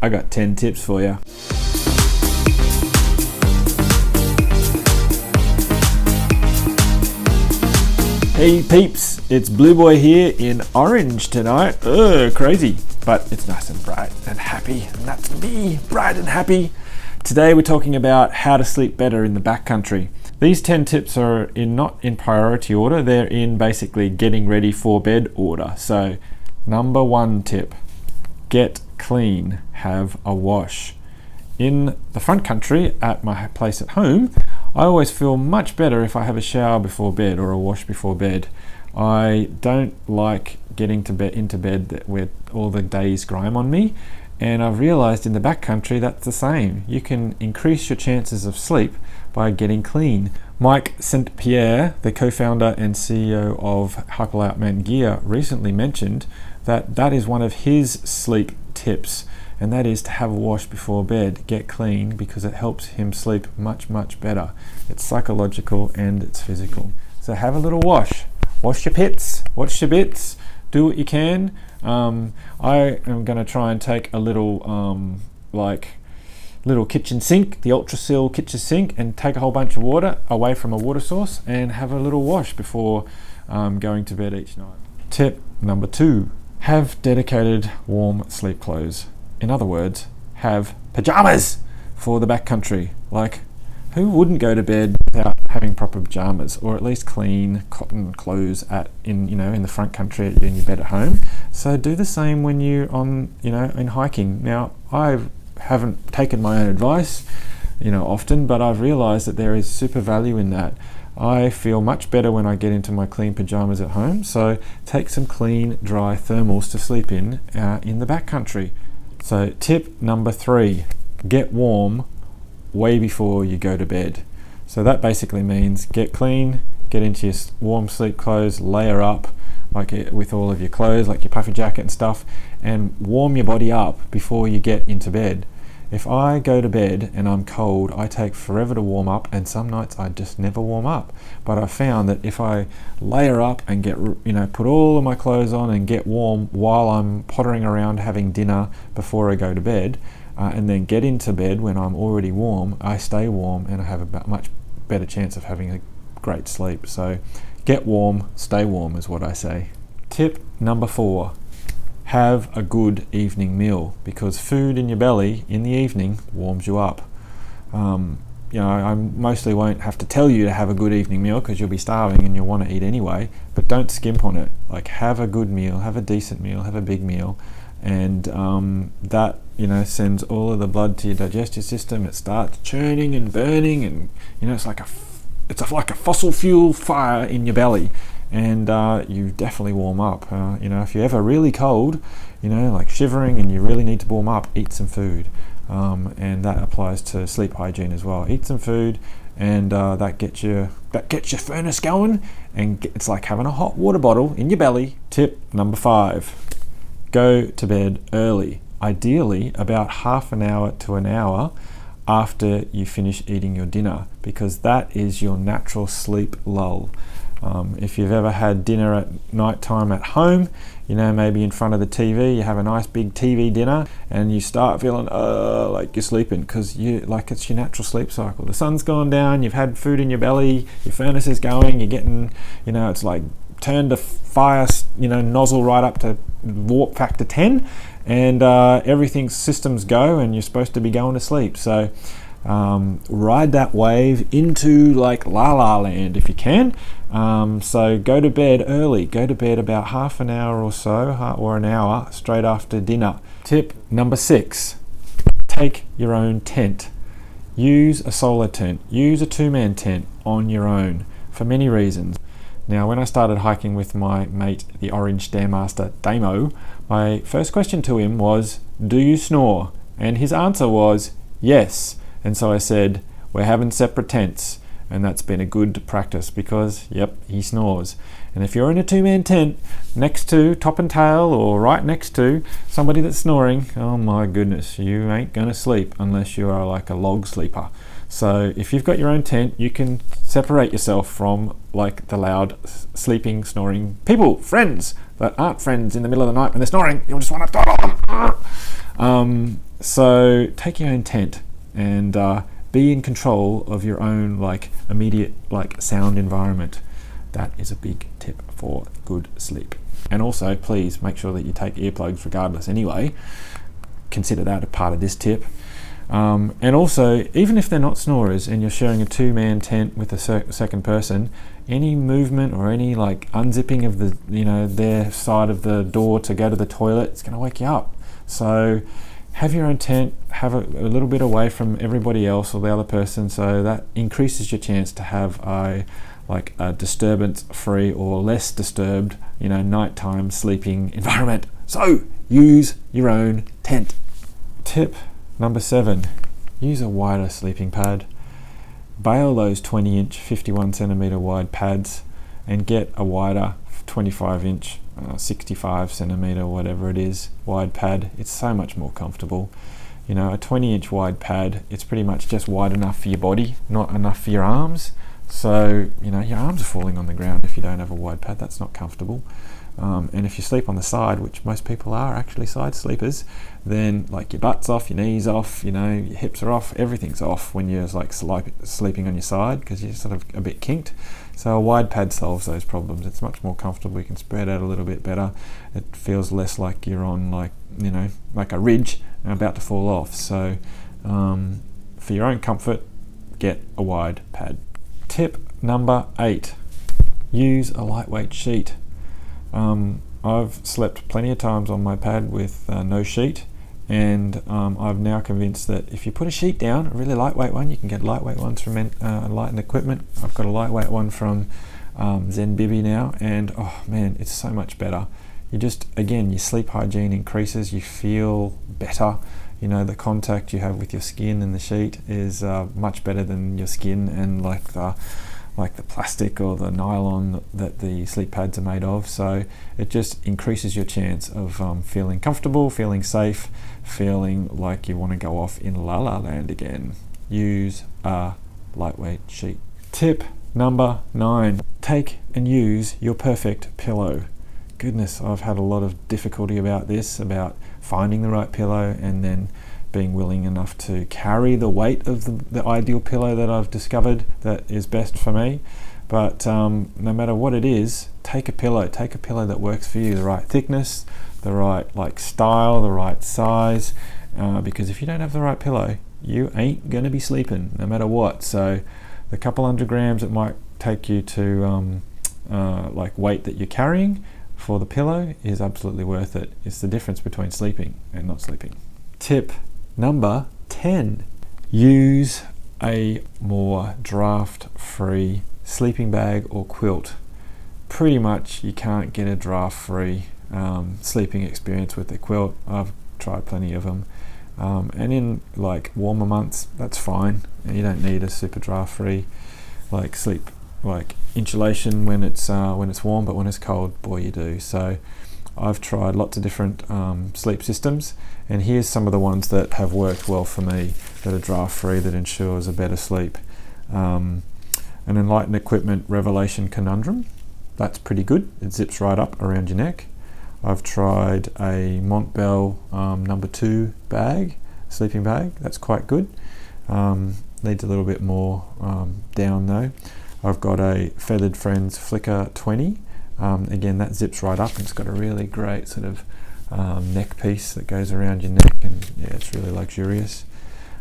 I got 10 tips for you. Hey peeps, it's Blue Boy here in orange tonight. Crazy, but it's nice and bright and happy, and that's me, bright and happy. Today we're talking about how to sleep better in the backcountry. These 10 tips are not in priority order, they're in basically getting ready for bed order. So, number 1 tip, get clean, have a wash. In the front country, at my place at home, I always feel much better if I have a shower before bed or a wash before bed. I don't like getting into bed with all the day's grime on me, and I've realised in the backcountry that's the same. You can increase your chances of sleep by getting clean. Mike St. Pierre, the co-founder and CEO of Hyperloutman Gear, recently mentioned that is one of his sleep tips, and that is to have a wash before bed, get clean, because it helps him sleep much, much better. It's psychological and it's physical. So have a little wash. Wash your pits, wash your bits, do what you can. I am going to try and take a little kitchen sink, the Ultrasil kitchen sink, and take a whole bunch of water away from a water source and have a little wash before going to bed each night. Tip number 2, have dedicated warm sleep clothes. In other words, have pajamas for the backcountry. Like, who wouldn't go to bed without having proper pajamas, or at least clean cotton clothes in the front country in your bed at home? So do the same when you're in hiking. Now, I haven't taken my own advice, often, but I've realised that there is super value in that. I feel much better when I get into my clean pajamas at home. So take some clean, dry thermals to sleep in the backcountry. So tip number 3, get warm way before you go to bed. So that basically means get clean, get into your warm sleep clothes, layer up with all of your clothes, like your puffy jacket and stuff, and warm your body up before you get into bed. If I go to bed and I'm cold, I take forever to warm up, and some nights I just never warm up. But I found that if I layer up and put all of my clothes on and get warm while I'm pottering around having dinner before I go to bed, and then get into bed when I'm already warm, I stay warm and I have a much better chance of having a great sleep. So get warm, stay warm is what I say. Tip number 4, have a good evening meal, because food in your belly in the evening warms you up. I mostly won't have to tell you to have a good evening meal because you'll be starving and you'll want to eat anyway, but don't skimp on it. Like, have a good meal, have a decent meal, have a big meal, and that sends all of the blood to your digestive system. It starts churning and burning, and it's like a fossil fuel fire in your belly, and you definitely warm up. If you're ever really cold, like shivering, and you really need to warm up, eat some food, and that applies to sleep hygiene as well. Eat some food, and that gets your furnace going, and it's like having a hot water bottle in your belly. Tip number 5, go to bed early, ideally about half an hour to an hour after you finish eating your dinner, because that is your natural sleep lull. If you've ever had dinner at night time at home, maybe in front of the TV, you have a nice big TV dinner and you start feeling like you're sleeping, because it's your natural sleep cycle. The sun's gone down, you've had food in your belly, your furnace is going, you're getting, it's like turn the fire, nozzle right up to warp factor 10, and everything's systems go, and you're supposed to be going to sleep. So ride that wave into like La La Land if you can. So go to bed early. Go to bed about half an hour or so, or an hour straight after dinner. Tip number 6, take your own tent. Use a solo tent. Use a 2-man tent on your own for many reasons. Now, when I started hiking with my mate, the Orange Stairmaster Damo, my first question to him was, do you snore? And his answer was, yes. And so I said, we're having separate tents. And that's been a good practice, because, yep, he snores. And if you're in a 2-man tent next to, top and tail, or right next to somebody that's snoring, oh my goodness, you ain't going to sleep unless you are like a log sleeper. So if you've got your own tent, you can separate yourself from like the loud sleeping, snoring people, friends that aren't friends in the middle of the night when they're snoring. You'll just want to throttle them. So take your own tent and be in control of your own immediate sound environment. That is a big tip for good sleep. And also, please make sure that you take earplugs regardless anyway. Consider that a part of this tip. And also, even if they're not snorers and you're sharing a 2-man tent with a second person, any movement or any unzipping of their side of the door to go to the toilet, it's going to wake you up. So have your own tent, have a little bit away from everybody else or the other person, so that increases your chance to have a disturbance-free or less disturbed, nighttime sleeping environment. So use your own tent. Tip number 7, use a wider sleeping pad. Bail those 20-inch, 51 centimeter wide pads and get a wider 25-inch, 65 centimeter, whatever it is, wide pad. It's so much more comfortable. A 20-inch wide pad, it's pretty much just wide enough for your body, not enough for your arms. So, your arms are falling on the ground if you don't have a wide pad. That's not comfortable. And if you sleep on the side, which most people are actually side sleepers, then your butt's off, your knees off, your hips are off, everything's off when you're sleeping on your side because you're sort of a bit kinked. So a wide pad solves those problems. It's much more comfortable. You can spread out a little bit better. It feels less like you're on like a ridge and about to fall off. So for your own comfort, get a wide pad. Tip number 8, use a lightweight sheet. I've slept plenty of times on my pad with no sheet, and I've now convinced that if you put a sheet down, a really lightweight one, you can get lightweight ones from Light & Equipment. I've got a lightweight one from Zenbibby now, and oh man, it's so much better. Your sleep hygiene increases, you feel better. The contact you have with your skin and the sheet is much better than your skin and the plastic or the nylon that the sleep pads are made of. So it just increases your chance of feeling comfortable, feeling safe, feeling like you want to go off in La La Land again. Use a lightweight sheet. Tip number 9, take and use your perfect pillow. Goodness, I've had a lot of difficulty about finding the right pillow and then being willing enough to carry the weight of the ideal pillow that I've discovered that is best for me. But no matter what it is, take a pillow that works for you, the right thickness, the right style, the right size, because if you don't have the right pillow, you ain't gonna be sleeping no matter what. So the couple 100 grams it might take you to weight that you're carrying for the pillow is absolutely worth it. It's the difference between sleeping and not sleeping. Tip number 10, use a more draft-free sleeping bag or quilt. Pretty much you can't get a draft-free sleeping experience with a quilt. I've tried plenty of them. And in warmer months, that's fine. You don't need a super draft-free sleep insulation when it's warm, but when it's cold, boy you do. So I've tried lots of different sleep systems, and here's some of the ones that have worked well for me that are draft free, that ensures a better sleep. An Enlighten Equipment Revelation Conundrum, that's pretty good. It zips right up around your neck. I've tried a Montbell number 2 bag, sleeping bag. That's quite good. Needs a little bit more down though. I've got a Feathered Friends Flicker 20. Again, that zips right up and it's got a really great sort of neck piece that goes around your neck, and yeah, it's really luxurious.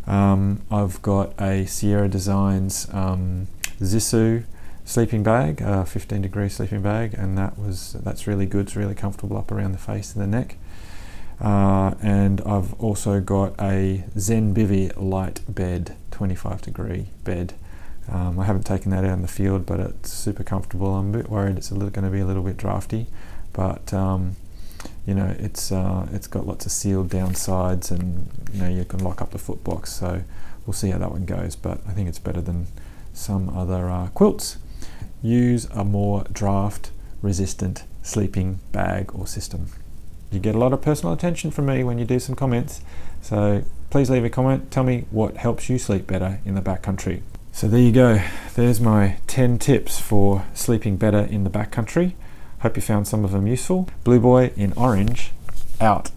I've got a Sierra Designs Zissou sleeping bag, 15 degree sleeping bag, and that's really good. It's really comfortable up around the face and the neck. And I've also got a Zenbivy light bed, 25 degree bed. I haven't taken that out in the field, but it's super comfortable. I'm a bit worried it's going to be a little bit drafty, but it's got lots of sealed down sides, and you can lock up the foot box. So we'll see how that one goes, but I think it's better than some other quilts. Use a more draft resistant sleeping bag or system. You get a lot of personal attention from me when you do some comments, so please leave a comment. Tell me what helps you sleep better in the backcountry. So there you go. There's my 10 tips for sleeping better in the backcountry. Hope you found some of them useful. Blue Boy in Orange, out.